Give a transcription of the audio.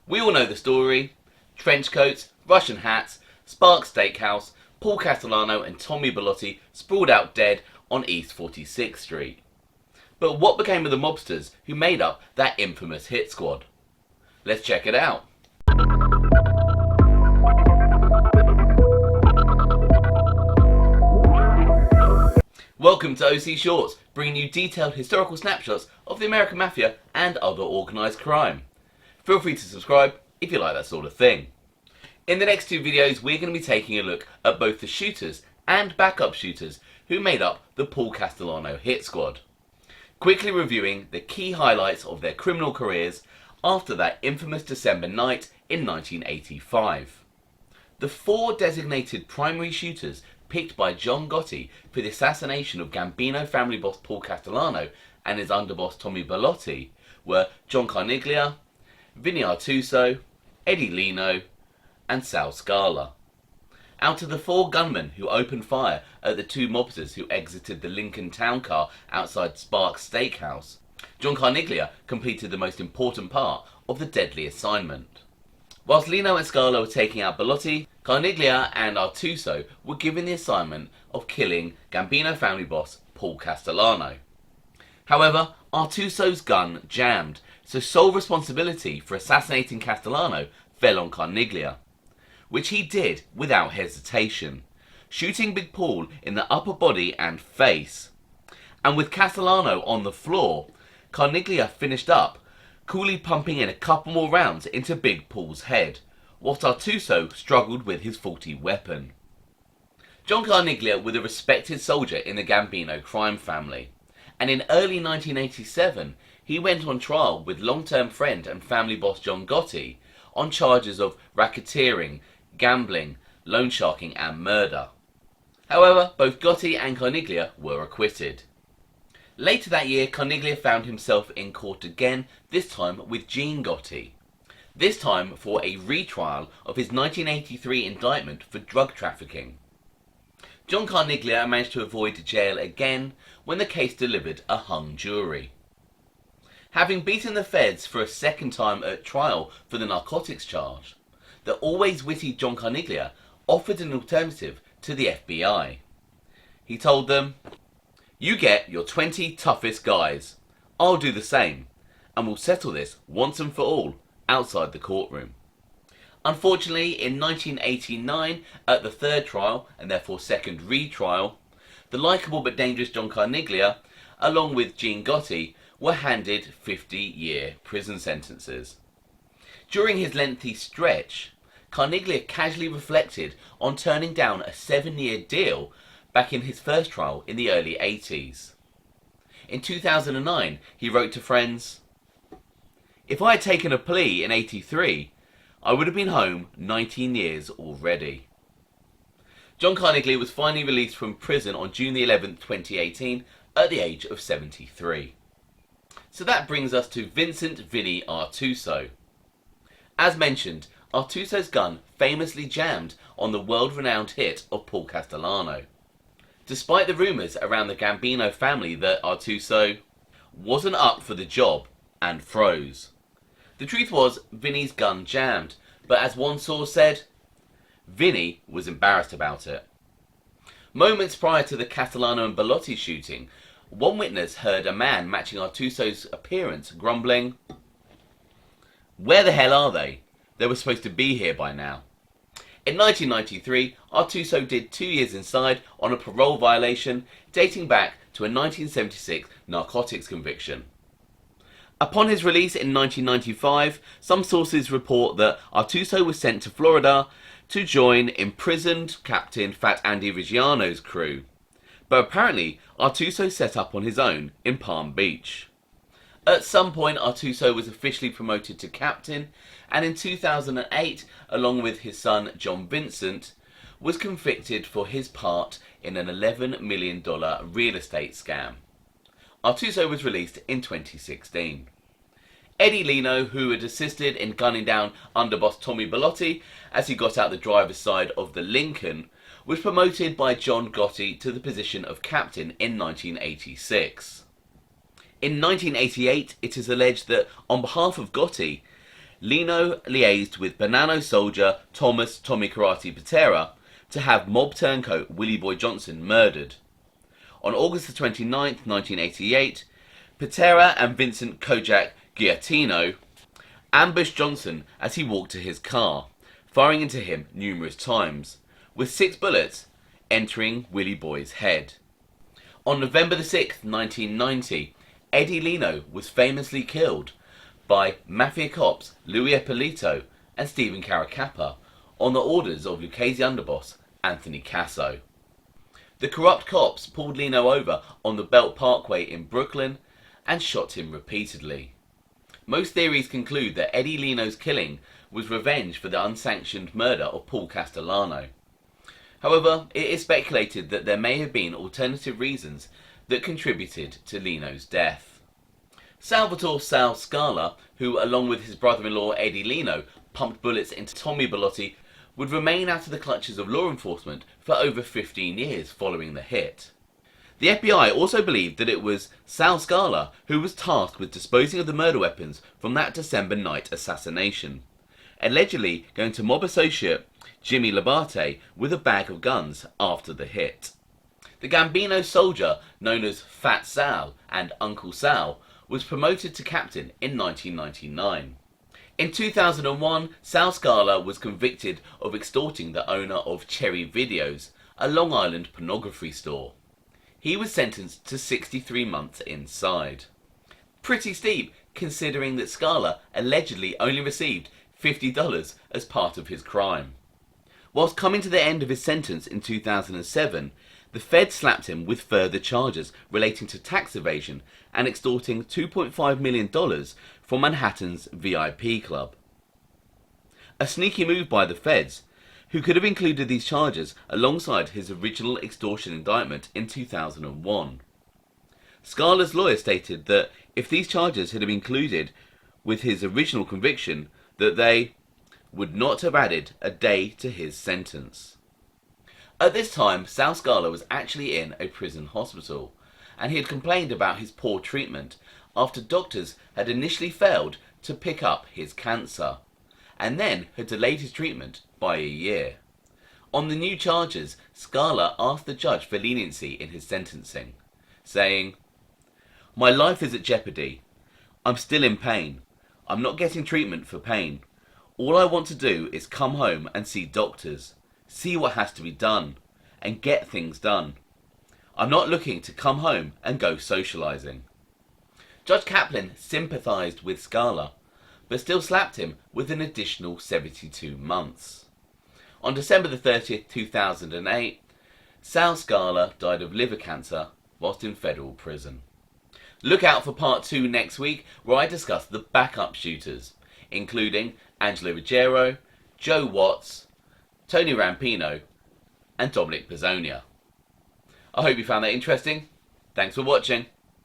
We all know the story. Trench coats, Russian hats, Sparks Steakhouse, Paul Castellano and Tommy Bilotti sprawled out dead on East 46th Street. But what became of the mobsters who made up that infamous hit squad? Let's check it out. Welcome to OC Shorts, bringing you detailed historical snapshots of the American Mafia and other organised crime. Feel free to subscribe if you like that sort of thing. In the next two videos, we're going to be taking a look at both the shooters and backup shooters who made up the Paul Castellano hit squad, quickly reviewing the key highlights of their criminal careers after that infamous December night in 1985. The four designated primary shooters picked by John Gotti for the assassination of Gambino family boss Paul Castellano and his underboss Tommy Bilotti were John Carneglia, Vinny Artuso, Eddie Lino and Sal Scala. Out of the four gunmen who opened fire at the two mobsters who exited the Lincoln town car outside Sparks Steakhouse, John Carneglia completed the most important part of the deadly assignment. Whilst Lino and Scala were taking out Bilotti, Carneglia and Artuso were given the assignment of killing Gambino family boss Paul Castellano. However, Artuso's gun jammed, so sole responsibility for assassinating Castellano fell on Carneglia, which he did without hesitation, shooting Big Paul in the upper body and face. And with Castellano on the floor, Carneglia finished up, coolly pumping in a couple more rounds into Big Paul's head, whilst Artuso struggled with his faulty weapon. John Carneglia was a respected soldier in the Gambino crime family, and in early 1987 he went on trial with long-term friend and family boss John Gotti on charges of racketeering, gambling, loan sharking and murder. However, both Gotti and Carneglia were acquitted. Later that year, Carneglia found himself in court again, this time with Gene Gotti. This time for a retrial of his 1983 indictment for drug trafficking. John Carneglia managed to avoid jail again when the case delivered a hung jury. Having beaten the feds for a second time at trial for the narcotics charge, the always witty John Carneglia offered an alternative to the FBI. He told them, "You get your 20 toughest guys. I'll do the same, and we'll settle this once and for all outside the courtroom." Unfortunately, in 1989, at the third trial, and therefore second retrial, the likeable but dangerous John Carneglia, along with Gene Gotti, were handed 50-year prison sentences. During his lengthy stretch, Carneglia casually reflected on turning down a 7-year deal back in his first trial in the early 80s. In 2009, he wrote to friends, "If I had taken a plea in 83, I would have been home 19 years already." John Carneglia was finally released from prison on June 11, 2018 at the age of 73. So that brings us to Vincent Vinny Artuso. As mentioned, Artuso's gun famously jammed on the world-renowned hit of Paul Castellano, despite the rumours around the Gambino family that Artuso wasn't up for the job and froze. The truth was, Vinny's gun jammed, but as one source said, Vinny was embarrassed about it. Moments prior to the Castellano and Bilotti shooting, one witness heard a man matching Artuso's appearance grumbling, "Where the hell are they? They were supposed to be here by now." In 1993, Artuso did 2 years inside on a parole violation dating back to a 1976 narcotics conviction. Upon his release in 1995, some sources report that Artuso was sent to Florida to join imprisoned Captain Fat Andy Reggiano's crew, but apparently Artuso set up on his own in Palm Beach. At some point, Artuso was officially promoted to captain, and in 2008, along with his son John Vincent, was convicted for his part in an $11 million real estate scam. Artuso was released in 2016. Eddie Lino, who had assisted in gunning down underboss Tommy Bilotti as he got out the driver's side of the Lincoln, was promoted by John Gotti to the position of captain in 1986. In 1988, it is alleged that on behalf of Gotti, Lino liaised with Bonanno soldier Thomas Tommy Karate Patera to have mob turncoat Willie Boy Johnson murdered. On August 29th, 1988, Patera and Vincent Kojak Giottino ambushed Johnson as he walked to his car, firing into him numerous times, with 6 bullets entering Willie Boy's head. On November 6th, 1990, Eddie Lino was famously killed by Mafia Cops Louis Ippolito and Stephen Caracappa on the orders of Lucchese underboss Anthony Casso. The corrupt cops pulled Lino over on the Belt Parkway in Brooklyn and shot him repeatedly. Most theories conclude that Eddie Lino's killing was revenge for the unsanctioned murder of Paul Castellano. However, it is speculated that there may have been alternative reasons that contributed to Lino's death. Salvatore Sal Scala, who along with his brother-in-law Eddie Lino pumped bullets into Tommy Bilotti, would remain out of the clutches of law enforcement for over 15 years following the hit. The FBI also believed that it was Sal Scala who was tasked with disposing of the murder weapons from that December night assassination, allegedly going to mob associate Jimmy Labate with a bag of guns after the hit. The Gambino soldier, known as Fat Sal and Uncle Sal, was promoted to captain in 1999. In 2001, Sal Scala was convicted of extorting the owner of Cherry Videos, a Long Island pornography store. He was sentenced to 63 months inside. Pretty steep, considering that Scala allegedly only received $50 as part of his crime. Whilst coming to the end of his sentence in 2007, the Fed slapped him with further charges relating to tax evasion and extorting $2.5 million from Manhattan's VIP club. A sneaky move by the Feds, who could have included these charges alongside his original extortion indictment in 2001. Scala's lawyer stated that if these charges had been included with his original conviction, that they would not have added a day to his sentence. At this time, Sal Scala was actually in a prison hospital, and he had complained about his poor treatment after doctors had initially failed to pick up his cancer, and then had delayed his treatment by a year. On the new charges, Scala asked the judge for leniency in his sentencing, saying, "My life is at jeopardy. I'm still in pain. I'm not getting treatment for pain. All I want to do is come home and see doctors, see what has to be done, and get things done. I'm not looking to come home and go socialising." Judge Kaplan sympathised with Scala, but still slapped him with an additional 72 months. On December 30th, 2008, Sal Scala died of liver cancer whilst in federal prison. Look out for part 2 next week, where I discuss the backup shooters, including Angelo Ruggiero, Joe Watts, Tony Rampino, and Dominic Pizzonia. I hope you found that interesting. Thanks for watching.